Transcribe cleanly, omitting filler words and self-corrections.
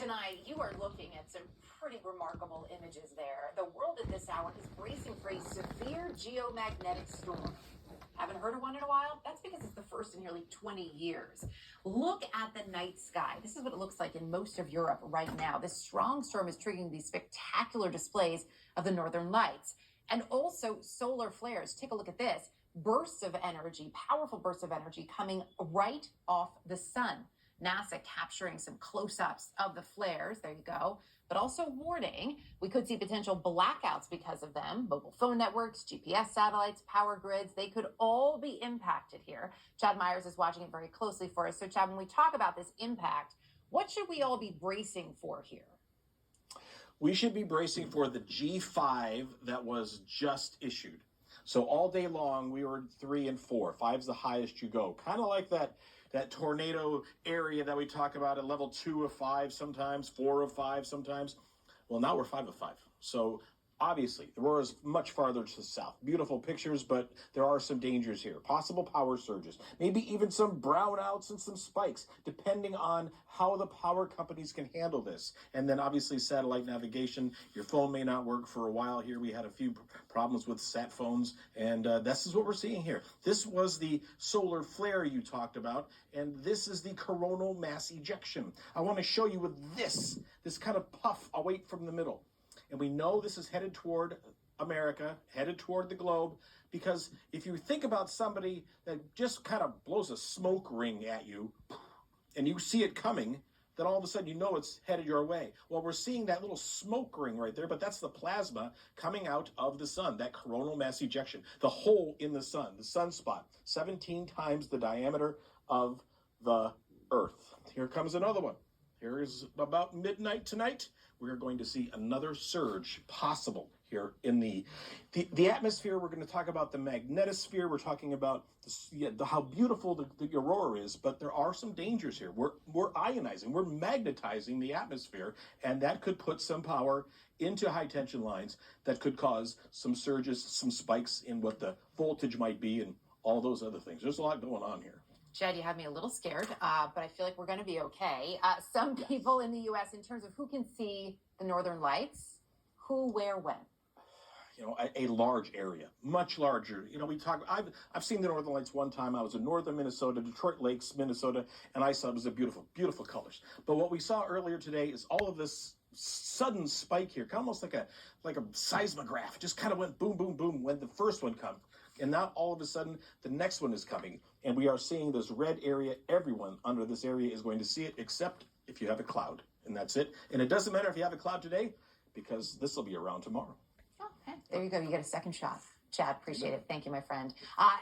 Tonight, you are looking at some pretty remarkable images there. The world at this hour is bracing for a severe geomagnetic storm. Haven't heard of one in a while? That's because it's the first in nearly 20 years. Look at the night sky. This is what it looks like in most of Europe right now. This strong storm is triggering these spectacular displays of the northern lights and also solar flares. Take a look at this. Bursts of energy, powerful bursts of energy coming right off the sun. NASA capturing some close-ups of the flares, there you go, but also warning we could see potential blackouts because of them. Mobile phone networks, GPS satellites, power grids, they could all be impacted here. Chad Myers is watching it very closely for us. So Chad, when we talk about this impact, what should we all be bracing for here? We should be bracing for the G5 that was just issued. So all day long, we were 3 and 4. 5's the highest you go. Kind of like that tornado area that we talk about at level 2 of 5 sometimes, 4 of 5 sometimes. Well, now we're 5 of 5. So obviously, the aurora is much farther to the south. Beautiful pictures, but there are some dangers here. Possible power surges, maybe even some brownouts and some spikes, depending on how the power companies can handle this. And then obviously satellite navigation. Your phone may not work for a while here. We had a few problems with sat phones, and this is what we're seeing here. This was the solar flare you talked about, and this is the coronal mass ejection. I want to show you with this kind of puff away from the middle. And we know this is headed toward America, headed toward the globe, because if you think about somebody that just kind of blows a smoke ring at you, and you see it coming, then all of a sudden you know it's headed your way. Well, we're seeing that little smoke ring right there, but that's the plasma coming out of the sun, that coronal mass ejection, the hole in the sunspot, 17 times the diameter of the Earth. Here comes another one. Here is about midnight tonight. We're going to see another surge possible here in the atmosphere. We're going to talk about the magnetosphere. We're talking about how beautiful the aurora is, but there are some dangers here. We're ionizing, we're magnetizing the atmosphere, and that could put some power into high tension lines that could cause some surges, some spikes in what the voltage might be, and all those other things. There's a lot going on here. Chad, you have me a little scared, but I feel like we're going to be okay. Some people in the U.S., in terms of who can see the northern lights, who, where, when? You know, a large area, much larger. You know, I've seen the northern lights one time. I was in northern Minnesota, Detroit Lakes, Minnesota, and I saw it was a beautiful, beautiful colors. But what we saw earlier today is all of this sudden spike here, kind of almost like a seismograph. Just kind of went boom, boom, boom when the first one comes. And now all of a sudden, the next one is coming. And we are seeing this red area. Everyone under this area is going to see it, except if you have a cloud. And that's it. And it doesn't matter if you have a cloud today, because this will be around tomorrow. Okay, there you go. You get a second shot. Chad, appreciate it. Thank you, my friend.